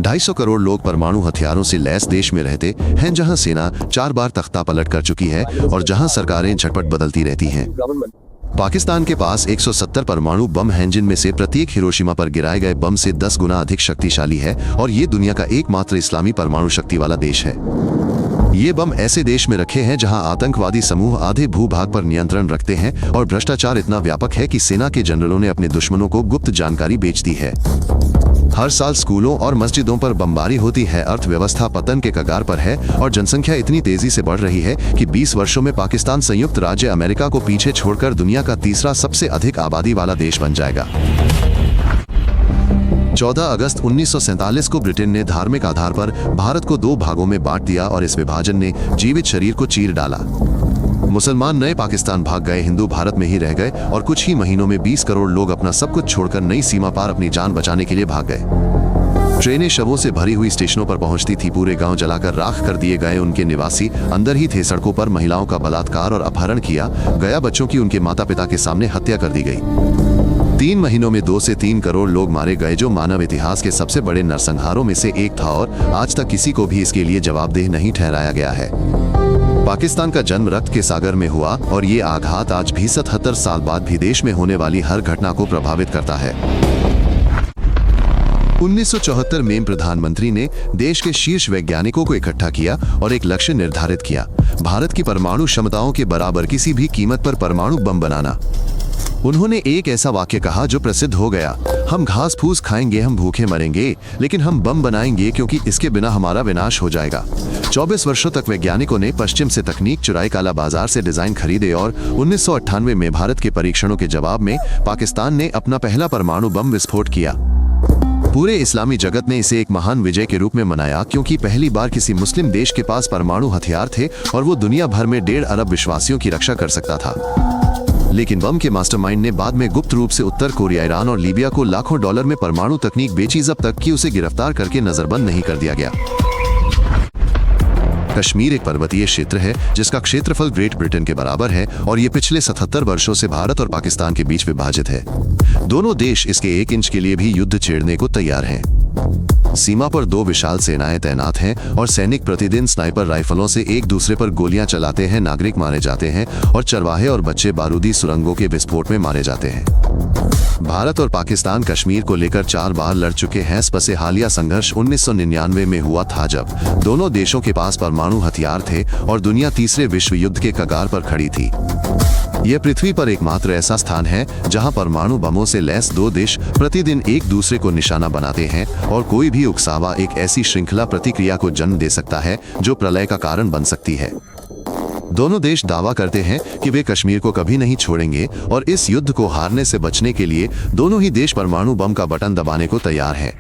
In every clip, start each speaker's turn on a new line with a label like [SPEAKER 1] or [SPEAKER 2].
[SPEAKER 1] 250 करोड़ लोग परमाणु हथियारों से लैस देश में रहते हैं, जहां सेना 4 बार तख्ता पलट कर चुकी है और जहां सरकारें झटपट बदलती रहती हैं। पाकिस्तान के पास 170 परमाणु बम हैं, जिनमें से प्रत्येक हिरोशिमा पर गिराए गए बम से 10 गुना अधिक शक्तिशाली है और ये दुनिया का एकमात्र इस्लामी परमाणु शक्ति वाला देश है। ये बम ऐसे देश में रखे हैं जहां आतंकवादी समूह आधे भूभाग पर नियंत्रण रखते हैं और भ्रष्टाचार इतना व्यापक है कि सेना के जनरलों ने अपने दुश्मनों को गुप्त जानकारी बेच दी है। हर साल स्कूलों और मस्जिदों पर बमबारी होती है, अर्थव्यवस्था पतन के कगार पर है और जनसंख्या इतनी तेजी से बढ़ रही है कि 20 वर्षों में पाकिस्तान संयुक्त राज्य अमेरिका को पीछे छोड़कर दुनिया का तीसरा सबसे अधिक आबादी वाला देश बन जाएगा। 14 अगस्त 1947 को ब्रिटेन ने धार्मिक आधार पर भारत को 2 भागों में बांट दिया और इस विभाजन ने जीवित शरीर को चीर डाला। मुसलमान नए पाकिस्तान भाग गए, हिंदू भारत में ही रह गए और कुछ ही महीनों में 20 करोड़ लोग अपना सब कुछ छोड़कर नई सीमा पार अपनी जान बचाने के लिए भाग गए। ट्रेनें शवों से भरी हुई स्टेशनों पर पहुंचती थी, पूरे गांव जलाकर राख कर दिए गए, उनके निवासी अंदर ही थे। सड़कों पर महिलाओं का बलात्कार और अपहरण किया गया, बच्चों की उनके माता पिता के सामने हत्या कर दी गई। 3 महीनों में 2 से 3 करोड़ लोग मारे गए, जो मानव इतिहास के सबसे बड़े नरसंहारों में से एक था और आज तक किसी को भी इसके लिए जवाबदेह नहीं ठहराया गया है। पाकिस्तान का जन्म रक्त के सागर में हुआ और ये आघात आज भी 77 साल बाद भी देश में होने वाली हर घटना को प्रभावित करता है। 1974 में प्रधानमंत्री ने देश के शीर्ष वैज्ञानिकों को इकट्ठा किया और एक लक्ष्य निर्धारित किया: भारत की परमाणु क्षमताओं के बराबर किसी भी कीमत पर परमाणु बम बनाना। उन्होंने एक ऐसा वाक्य कहा जो प्रसिद्ध हो गया: हम घास फूस खाएंगे, हम भूखे मरेंगे, लेकिन हम बम बनाएंगे क्योंकि इसके बिना हमारा विनाश हो जाएगा। 24 वर्षों तक वैज्ञानिकों ने पश्चिम से तकनीक चुराई, काला बाजार से डिजाइन खरीदे और 1998 में भारत के परीक्षणों के जवाब में पाकिस्तान ने अपना पहला परमाणु बम विस्फोट किया। पूरे इस्लामी जगत ने इसे एक महान विजय के रूप में मनाया, क्योंकि पहली बार किसी मुस्लिम देश के पास परमाणु हथियार थे और वो दुनिया भर में 1.5 अरब विश्वासियों की रक्षा कर सकता था। लेकिन बम के मास्टरमाइंड ने बाद में गुप्त रूप से उत्तर कोरिया, ईरान और लीबिया को लाखों डॉलर में परमाणु तकनीक बेची, जब तक कि उसे गिरफ्तार करके नजरबंद नहीं कर दिया गया। कश्मीर एक पर्वतीय क्षेत्र है जिसका क्षेत्रफल ग्रेट ब्रिटेन के बराबर है और ये पिछले 77 वर्षों से भारत और पाकिस्तान के बीच विभाजित है। दोनों देश इसके 1 इंच के लिए भी युद्ध छेड़ने को तैयार हैं। सीमा पर 2 विशाल सेनाएं तैनात हैं और सैनिक प्रतिदिन स्नाइपर राइफलों से एक दूसरे पर गोलियां चलाते हैं, नागरिक मारे जाते हैं और चरवाहे और बच्चे बारूदी सुरंगों के विस्फोट में मारे जाते हैं। भारत और पाकिस्तान कश्मीर को लेकर 4 बार लड़ चुके हैं। सबसे हालिया संघर्ष 1999 में हुआ था, जब दोनों देशों के पास परमाणु हथियार थे और दुनिया तीसरे विश्व युद्ध के कगार पर खड़ी थी। यह पृथ्वी पर एकमात्र ऐसा स्थान है जहां परमाणु बमों से लैस 2 देश प्रतिदिन एक दूसरे को निशाना बनाते हैं और कोई भी उकसावा एक ऐसी श्रृंखला प्रतिक्रिया को जन्म दे सकता है जो प्रलय का कारण बन सकती है। दोनों देश दावा करते हैं कि वे कश्मीर को कभी नहीं छोड़ेंगे और इस युद्ध को हारने से बचने के लिए दोनों ही देश परमाणु बम का बटन दबाने को तैयार हैं।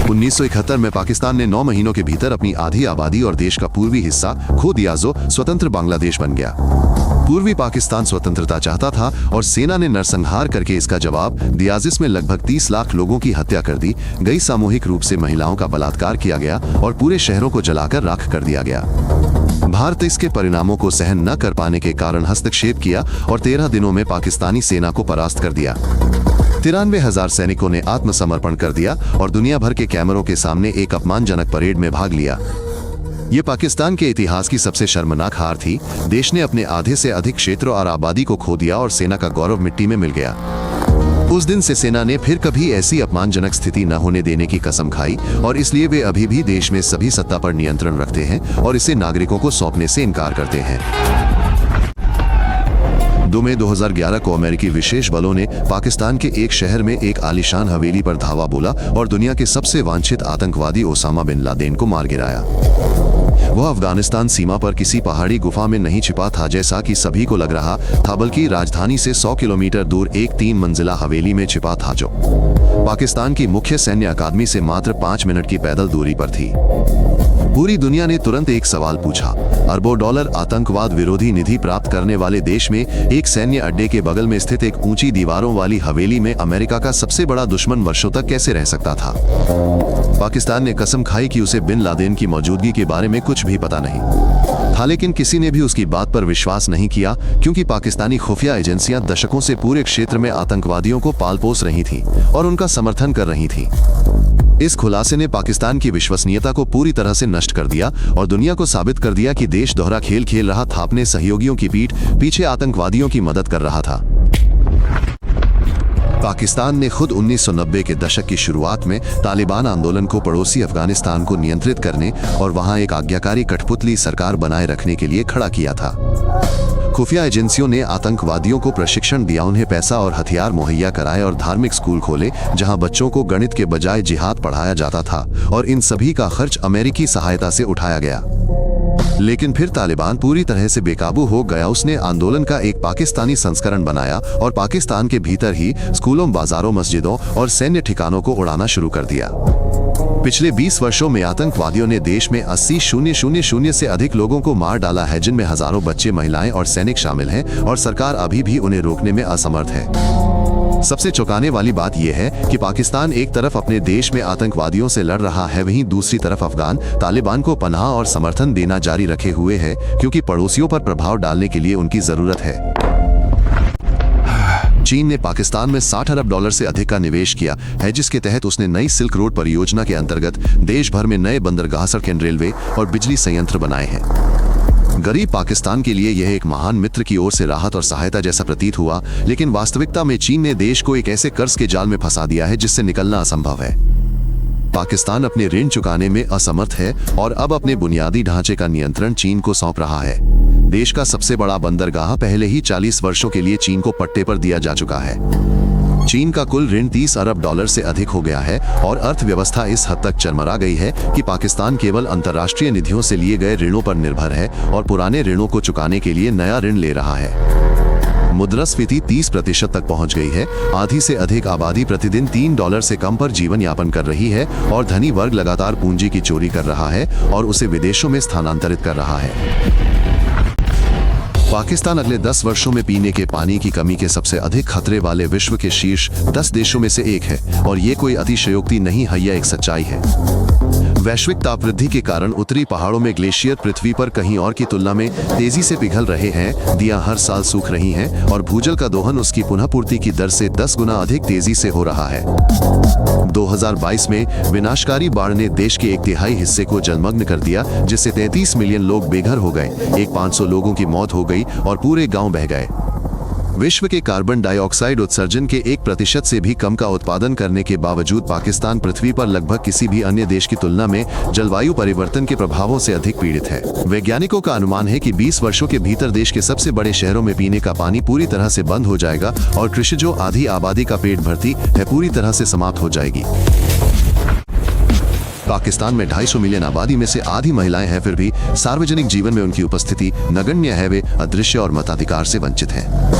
[SPEAKER 1] 1971 में पाकिस्तान ने 9 महीनों के भीतर अपनी आधी आबादी और देश का पूर्वी हिस्सा खो दिया, जो स्वतंत्र बांग्लादेश बन गया। पूर्वी पाकिस्तान स्वतंत्रता चाहता था और सेना ने नरसंहार करके इसका जवाब दिया, जिसमें लगभग 30 लाख लोगों की हत्या कर दी गई, सामूहिक रूप से महिलाओं का बलात्कार किया गया और पूरे शहरों को जलाकर राख कर दिया गया। भारत इसके परिणामों को सहन न कर पाने के कारण हस्तक्षेप किया और 13 दिनों में पाकिस्तानी सेना को परास्त कर दिया। 93,000 सैनिकों ने आत्मसमर्पण कर दिया और दुनिया भर के कैमरों के सामने एक अपमानजनक परेड में भाग लिया। ये पाकिस्तान के इतिहास की सबसे शर्मनाक हार थी। देश ने अपने आधे से अधिक क्षेत्र और आबादी को खो दिया और सेना का गौरव मिट्टी में मिल गया। उस दिन से सेना ने फिर कभी ऐसी अपमानजनक स्थिति न होने देने की कसम खाई और इसलिए वे अभी भी देश में सभी सत्ता पर नियंत्रण रखते हैं और इसे नागरिकों को सौंपने से इनकार करते हैं। 2 मई 2011 को अमेरिकी विशेष बलों ने पाकिस्तान के एक शहर में एक आलीशान हवेली पर धावा बोला और दुनिया के सबसे वांछित आतंकवादी ओसामा बिन लादेन को मार गिराया। वह अफगानिस्तान सीमा पर किसी पहाड़ी गुफा में नहीं छिपा था जैसा कि सभी को लग रहा था, बल्कि राजधानी से 100 किलोमीटर दूर एक 3 मंजिला हवेली में छिपा था, जो पाकिस्तान की मुख्य सैन्य अकादमी से मात्र 5 मिनट की पैदल दूरी पर थी। पूरी दुनिया ने तुरंत एक सवाल पूछा: अरबों डॉलर आतंकवाद विरोधी निधि प्राप्त करने वाले देश में एक एक सैन्य अड्डे के बगल में स्थित एक ऊंची दीवारों वाली हवेली में अमेरिका का सबसे बड़ा दुश्मन वर्षों तक कैसे रह सकता था। पाकिस्तान ने कसम खाई कि उसे बिन लादेन की मौजूदगी के बारे में कुछ भी पता नहीं था, लेकिन किसी ने भी उसकी बात पर विश्वास नहीं किया, क्योंकि पाकिस्तानी खुफिया एजेंसियां दशकों से पूरे क्षेत्र में आतंकवादियों को पाल पोस रही थीं और उनका समर्थन कर रही थीं। इस खुलासे ने पाकिस्तान की विश्वसनीयता को पूरी तरह से नष्ट कर दिया और दुनिया को साबित कर दिया कि देश दोहरा खेल खेल रहा था, अपने सहयोगियों की पीठ पीछे आतंकवादियों की मदद कर रहा था। पाकिस्तान ने खुद 1990 के दशक की शुरुआत में तालिबान आंदोलन को पड़ोसी अफगानिस्तान को नियंत्रित करने और वहां एक आज्ञाकारी कठपुतली सरकार बनाए रखने के लिए खड़ा किया था। खुफिया एजेंसियों ने आतंकवादियों को प्रशिक्षण दिया, उन्हें पैसा और हथियार मुहैया कराए और धार्मिक स्कूल खोले जहां बच्चों को गणित के बजाय जिहाद पढ़ाया जाता था, और इन सभी का खर्च अमेरिकी सहायता से उठाया गया। लेकिन फिर तालिबान पूरी तरह से बेकाबू हो गया। उसने आंदोलन का एक पाकिस्तानी संस्करण बनाया और पाकिस्तान के भीतर ही स्कूलों, बाजारों, मस्जिदों और सैन्य ठिकानों को उड़ाना शुरू कर दिया। पिछले 20 वर्षों में आतंकवादियों ने देश में 80,000 से अधिक लोगों को मार डाला है, जिनमें हजारों बच्चे, महिलाएं और सैनिक शामिल हैं, और सरकार अभी भी उन्हें रोकने में असमर्थ है। सबसे चौंकाने वाली बात यह है कि पाकिस्तान एक तरफ अपने देश में आतंकवादियों से लड़ रहा है, वहीं दूसरी तरफ अफगान तालिबान को पनाह और समर्थन देना जारी रखे हुए है, क्योंकि पड़ोसियों पर प्रभाव डालने के लिए उनकी जरूरत है। चीन ने पाकिस्तान में $60 अरब से अधिक का निवेश किया है, जिसके तहत उसने नई सिल्क रोड परियोजना के अंतर्गत देश भर में नए बंदरगाह, सड़कें, रेलवे और बिजली संयंत्र बनाए हैं। गरीब पाकिस्तान के लिए यह एक महान मित्र की ओर से राहत और सहायता जैसा प्रतीत हुआ, लेकिन वास्तविकता में चीन ने देश को एक ऐसे कर्ज के जाल में फंसा दिया है जिससे निकलना असंभव है। पाकिस्तान अपने ऋण चुकाने में असमर्थ है और अब अपने बुनियादी ढांचे का नियंत्रण चीन को सौंप रहा है। देश का सबसे बड़ा बंदरगाह पहले ही 40 वर्षों के लिए चीन को पट्टे पर दिया जा चुका है। चीन का कुल ऋण $30 अरब से अधिक हो गया है और अर्थव्यवस्था इस हद तक चरमरा गई है कि पाकिस्तान केवल अंतर्राष्ट्रीय निधियों से लिए गए ऋणों पर निर्भर है और पुराने ऋणों को चुकाने के लिए नया ऋण ले रहा है। मुद्रास्फीति 30% तक पहुंच गई है। आधी से अधिक आबादी प्रतिदिन $3 से कम पर जीवन यापन कर रही है और धनी वर्ग लगातार पूंजी की चोरी कर रहा है और उसे विदेशों में स्थानांतरित कर रहा है। पाकिस्तान अगले 10 वर्षों में पीने के पानी की कमी के सबसे अधिक खतरे वाले विश्व के शीर्ष 10 देशों में से एक है, और ये कोई अतिशयोक्ति नहीं है, यह एक सच्चाई है। वैश्विक तापवृद्धि के कारण उत्तरी पहाड़ों में ग्लेशियर पृथ्वी पर कहीं और की तुलना में तेजी से पिघल रहे हैं, नदियां हर साल सूख रही हैं और भूजल का दोहन उसकी पुनः पूर्ति की दर से 10 गुना अधिक तेजी से हो रहा है। 2022 में विनाशकारी बाढ़ ने देश के 1/3 हिस्से को जलमग्न कर दिया, जिससे 33 मिलियन लोग बेघर हो गए, 500 लोगों की मौत हो गई और पूरे गांव बह गए। विश्व के कार्बन डाइऑक्साइड उत्सर्जन के 1% से भी कम का उत्पादन करने के बावजूद पाकिस्तान पृथ्वी पर लगभग किसी भी अन्य देश की तुलना में जलवायु परिवर्तन के प्रभावों से अधिक पीड़ित है। वैज्ञानिकों का अनुमान है कि 20 वर्षों के भीतर देश के सबसे बड़े शहरों में पीने का पानी पूरी तरह से बंद हो जाएगा और कृषि, जो आधी आबादी का पेट भरती है, पूरी तरह से समाप्त हो जाएगी। पाकिस्तान में 250 मिलियन आबादी में से आधी महिलाएं हैं, फिर भी सार्वजनिक जीवन में उनकी उपस्थिति नगण्य है। वे अदृश्य और मताधिकार से वंचित हैं।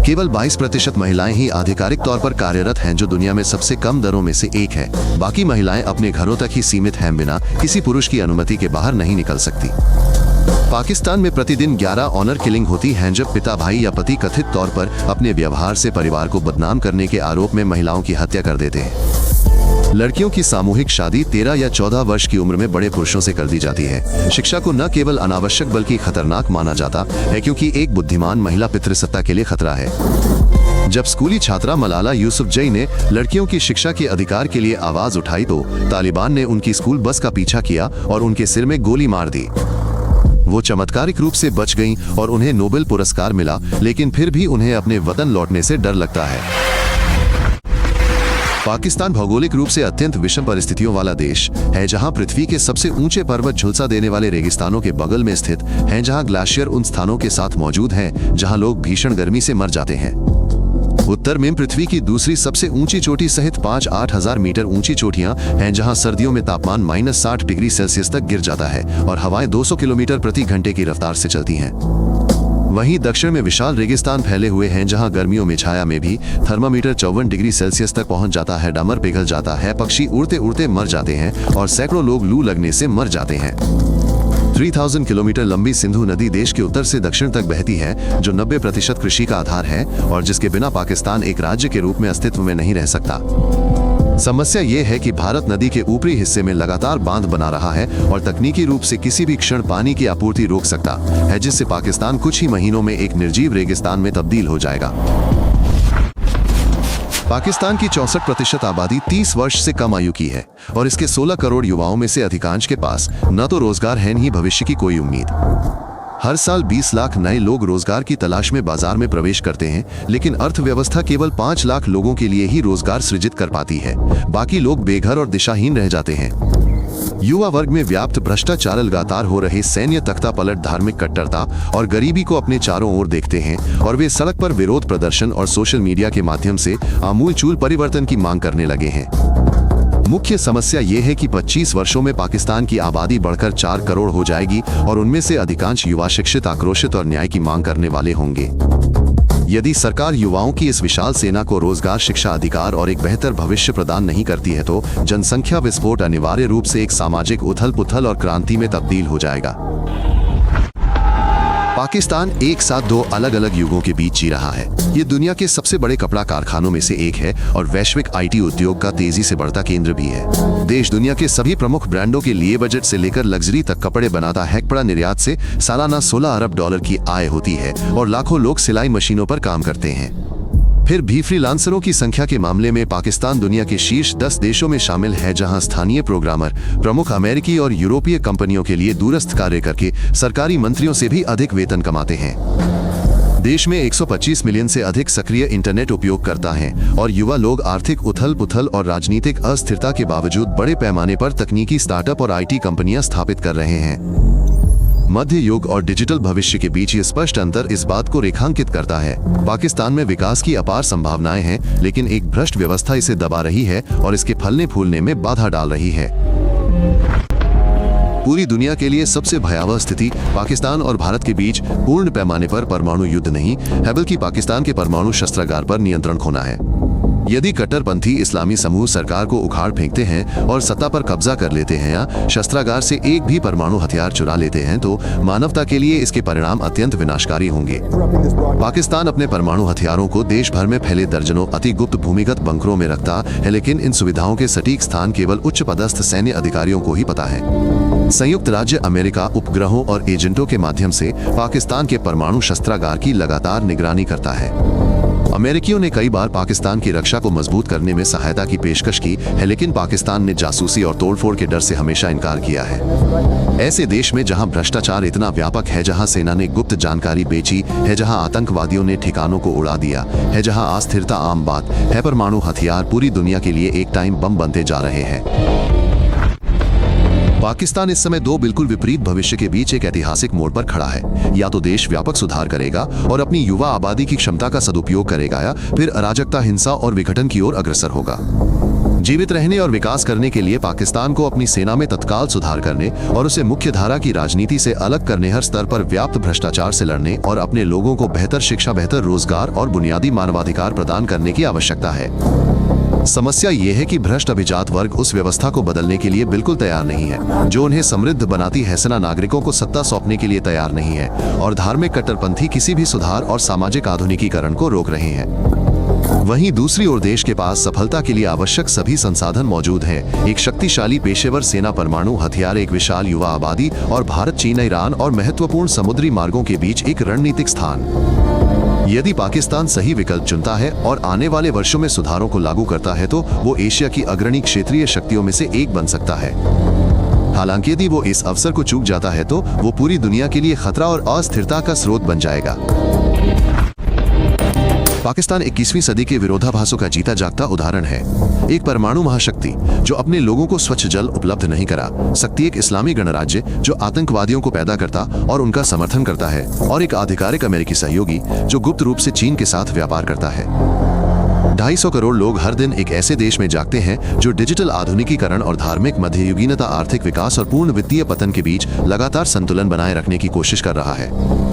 [SPEAKER 1] केवल 22% महिलाएं ही आधिकारिक तौर पर कार्यरत हैं, जो दुनिया में सबसे कम दरों में से एक है। बाकी महिलाएं अपने घरों तक ही सीमित हैं, बिना किसी पुरुष की अनुमति के बाहर नहीं निकल सकती। पाकिस्तान में प्रतिदिन 11 ऑनर किलिंग होती हैं, जब पिता, भाई या पति कथित तौर पर अपने व्यवहार से परिवार को बदनाम करने के आरोप में महिलाओं की हत्या कर देते हैं। लड़कियों की सामूहिक शादी 13 या 14 वर्ष की उम्र में बड़े पुरुषों से कर दी जाती है। शिक्षा को न केवल अनावश्यक बल्कि खतरनाक माना जाता है, क्योंकि एक बुद्धिमान महिला पितृसत्ता के लिए खतरा है। जब स्कूली छात्रा मलाला यूसुफजई ने लड़कियों की शिक्षा के अधिकार के लिए आवाज उठाई, तो तालिबान ने उनकी स्कूल बस का पीछा किया और उनके सिर में गोली मार दी। वो चमत्कारिक रूप से बच गईं और उन्हें नोबेल पुरस्कार मिला, लेकिन फिर भी उन्हें अपने वतन लौटने से डर लगता है। पाकिस्तान भौगोलिक रूप से अत्यंत विषम परिस्थितियों वाला देश है, जहां पृथ्वी के सबसे ऊंचे पर्वत झुलसा देने वाले रेगिस्तानों के बगल में स्थित हैं, जहां ग्लेशियर उन स्थानों के साथ मौजूद हैं जहां लोग भीषण गर्मी से मर जाते हैं। उत्तर में पृथ्वी की दूसरी सबसे ऊंची चोटी सहित 5-8 हजार मीटर ऊंची चोटियां हैं, जहां सर्दियों में तापमान -60 डिग्री सेल्सियस तक गिर जाता है और हवाएं 200 किलोमीटर प्रति घंटे की रफ्तार से चलती हैं। वहीं दक्षिण में विशाल रेगिस्तान फैले हुए हैं, जहां गर्मियों में छाया में भी थर्मामीटर 54 डिग्री सेल्सियस तक पहुंच जाता है। डामर पिघल जाता है, पक्षी उड़ते उड़ते मर जाते हैं और सैकड़ों लोग लू लगने से मर जाते हैं। 3000 किलोमीटर लंबी सिंधु नदी देश के उत्तर से दक्षिण तक बहती है, जो 90% कृषि का आधार है और जिसके बिना पाकिस्तान एक राज्य के रूप में अस्तित्व में नहीं रह सकता। समस्या ये है कि भारत नदी के ऊपरी हिस्से में लगातार बांध बना रहा है और तकनीकी रूप से किसी भी क्षण पानी की आपूर्ति रोक सकता है, जिससे पाकिस्तान कुछ ही महीनों में एक निर्जीव रेगिस्तान में तब्दील हो जाएगा। पाकिस्तान की 64% आबादी 30 वर्ष से कम आयु की है और इसके 16 करोड़ युवाओं में से अधिकांश के पास न तो रोजगार है, न ही भविष्य की कोई उम्मीद। हर साल 20 लाख नए लोग रोजगार की तलाश में बाजार में प्रवेश करते हैं, लेकिन अर्थव्यवस्था केवल 5 लाख लोगों के लिए ही रोजगार सृजित कर पाती है। बाकी लोग बेघर और दिशाहीन रह जाते हैं। युवा वर्ग में व्याप्त भ्रष्टाचार, लगातार हो रहे सैन्य तख्तापलट, धार्मिक कट्टरता और गरीबी को अपने चारों ओर देखते हैं और वे सड़क पर विरोध प्रदर्शन और सोशल मीडिया के माध्यम से आमूलचूल परिवर्तन की मांग करने लगे हैं। मुख्य समस्या ये है कि 25 वर्षों में पाकिस्तान की आबादी बढ़कर 4 करोड़ हो जाएगी और उनमें से अधिकांश युवा शिक्षित, आक्रोशित और न्याय की मांग करने वाले होंगे। यदि सरकार युवाओं की इस विशाल सेना को रोजगार, शिक्षा, अधिकार और एक बेहतर भविष्य प्रदान नहीं करती है तो जनसंख्या विस्फोट अनिवार्य रूप से एक सामाजिक उथल-पुथल और क्रांति में तब्दील हो जाएगा। पाकिस्तान एक साथ 2 अलग अलग युगों के बीच जी रहा है। ये दुनिया के सबसे बड़े कपड़ा कारखानों में से एक है और वैश्विक IT उद्योग का तेजी से बढ़ता केंद्र भी है। देश दुनिया के सभी प्रमुख ब्रांडों के लिए बजट से लेकर लग्जरी तक कपड़े बनाता है। कपड़ा निर्यात से सालाना $16 अरब की आय होती है और लाखों लोग सिलाई मशीनों पर काम करते हैं। फिर भी फ्रीलांसरों की संख्या के मामले में पाकिस्तान दुनिया के शीर्ष 10 देशों में शामिल है, जहां स्थानीय प्रोग्रामर प्रमुख अमेरिकी और यूरोपीय कंपनियों के लिए दूरस्थ कार्य करके सरकारी मंत्रियों से भी अधिक वेतन कमाते हैं। देश में 125 मिलियन से अधिक सक्रिय इंटरनेट उपयोगकर्ता हैं और युवा लोग आर्थिक उथल-पुथल और राजनीतिक अस्थिरता के बावजूद बड़े पैमाने पर तकनीकी स्टार्टअप और IT कंपनियां स्थापित कर रहे हैं। मध्य युग और डिजिटल भविष्य के बीच ये स्पष्ट अंतर इस बात को रेखांकित करता है। पाकिस्तान में विकास की अपार संभावनाएं हैं, लेकिन एक भ्रष्ट व्यवस्था इसे दबा रही है और इसके फलने फूलने में बाधा डाल रही है। पूरी दुनिया के लिए सबसे भयावह स्थिति पाकिस्तान और भारत के बीच पूर्ण पैमाने पर परमाणु युद्ध नहीं है, बल्कि पाकिस्तान के परमाणु शस्त्रागार पर नियंत्रण खोना है। यदि कट्टरपंथी इस्लामी समूह सरकार को उखाड़ फेंकते हैं और सत्ता पर कब्जा कर लेते हैं या शस्त्रागार से एक भी परमाणु हथियार चुरा लेते हैं तो मानवता के लिए इसके परिणाम अत्यंत विनाशकारी होंगे। पाकिस्तान अपने परमाणु हथियारों को देश भर में फैले दर्जनों अति गुप्त भूमिगत बंकरों में रखता है, लेकिन इन सुविधाओं के सटीक स्थान केवल उच्च पदस्थ सैन्य अधिकारियों को ही पता है। संयुक्त राज्य अमेरिका उपग्रहों और एजेंटों के माध्यम से पाकिस्तान के परमाणु शस्त्रागार की लगातार निगरानी करता है। अमेरिकियों ने कई बार पाकिस्तान की रक्षा को मजबूत करने में सहायता की पेशकश की है, लेकिन पाकिस्तान ने जासूसी और तोड़फोड़ के डर से हमेशा इनकार किया है। ऐसे देश में जहां भ्रष्टाचार इतना व्यापक है, जहां सेना ने गुप्त जानकारी बेची है, जहां आतंकवादियों ने ठिकानों को उड़ा दिया है, जहां अस्थिरता आम बात है, परमाणु हथियार पूरी दुनिया के लिए एक टाइम बम बनते जा रहे हैं। पाकिस्तान इस समय 2 बिल्कुल विपरीत भविष्य के बीच एक ऐतिहासिक मोड़ पर खड़ा है। या तो देश व्यापक सुधार करेगा और अपनी युवा आबादी की क्षमता का सदुपयोग करेगा, या फिर अराजकता, हिंसा और विघटन की ओर अग्रसर होगा। जीवित रहने और विकास करने के लिए पाकिस्तान को अपनी सेना में तत्काल सुधार करने और उसे मुख्यधारा की राजनीति से अलग करने, हर स्तर पर व्याप्त भ्रष्टाचार से लड़ने और अपने लोगों को बेहतर शिक्षा, बेहतर रोजगार और बुनियादी मानवाधिकार प्रदान करने की आवश्यकता है। समस्या ये है कि भ्रष्ट अभिजात वर्ग उस व्यवस्था को बदलने के लिए बिल्कुल तैयार नहीं है जो उन्हें समृद्ध बनाती है। सेना नागरिकों को सत्ता सौंपने के लिए तैयार नहीं है और धार्मिक कट्टरपंथी किसी भी सुधार और सामाजिक आधुनिकीकरण को रोक रहे हैं। वहीं दूसरी ओर देश के पास सफलता के लिए आवश्यक सभी संसाधन मौजूद हैं। एक शक्तिशाली पेशेवर सेना, परमाणु हथियार, एक विशाल युवा आबादी और भारत, चीन, ईरान और महत्वपूर्ण समुद्री मार्गों के बीच एक रणनीतिक स्थान। यदि पाकिस्तान सही विकल्प चुनता है और आने वाले वर्षों में सुधारों को लागू करता है तो वो एशिया की अग्रणी क्षेत्रीय शक्तियों में से एक बन सकता है। हालांकि यदि वो इस अवसर को चूक जाता है तो वो पूरी दुनिया के लिए खतरा और अस्थिरता का स्रोत बन जाएगा। पाकिस्तान 21वीं सदी के विरोधाभासों का जीता जागता उदाहरण है। एक परमाणु महाशक्ति जो अपने लोगों को स्वच्छ जल उपलब्ध नहीं करा सकती, एक इस्लामी गणराज्य जो आतंकवादियों को पैदा करता और उनका समर्थन करता है, और एक आधिकारिक अमेरिकी सहयोगी जो गुप्त रूप से चीन के साथ व्यापार करता है। 250 करोड़ लोग हर दिन एक ऐसे देश में जागते हैं जो डिजिटल आधुनिकीकरण और धार्मिक मध्ययुगीनता, आर्थिक विकास और पूर्ण वित्तीय पतन के बीच लगातार संतुलन बनाए रखने की कोशिश कर रहा है।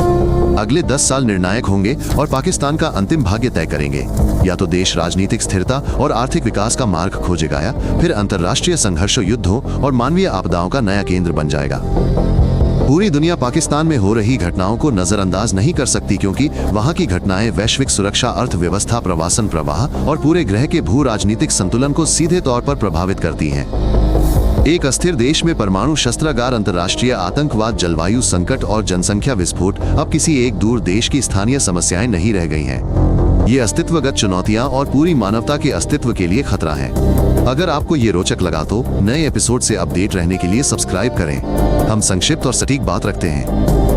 [SPEAKER 1] अगले 10 साल निर्णायक होंगे और पाकिस्तान का अंतिम भाग्य तय करेंगे। या तो देश राजनीतिक स्थिरता और आर्थिक विकास का मार्ग खोजेगा, या फिर अंतर्राष्ट्रीय संघर्षों, युद्धों और मानवीय आपदाओं का नया केंद्र बन जाएगा। पूरी दुनिया पाकिस्तान में हो रही घटनाओं को नजरअंदाज नहीं कर सकती, क्योंकि वहां की घटनाएं वैश्विक सुरक्षा, अर्थव्यवस्था, प्रवासन प्रवाह और पूरे ग्रह के भू राजनीतिक संतुलन को सीधे तौर पर प्रभावित करती हैं। एक अस्थिर देश में परमाणु शस्त्रागार, अंतर्राष्ट्रीय आतंकवाद, जलवायु संकट और जनसंख्या विस्फोट अब किसी एक दूर देश की स्थानीय समस्याएं नहीं रह गई हैं। ये अस्तित्वगत चुनौतियां और पूरी मानवता के अस्तित्व के लिए खतरा हैं। अगर आपको ये रोचक लगा तो नए एपिसोड से अपडेट रहने के लिए सब्सक्राइब करें। हम संक्षिप्त और सटीक बात रखते हैं।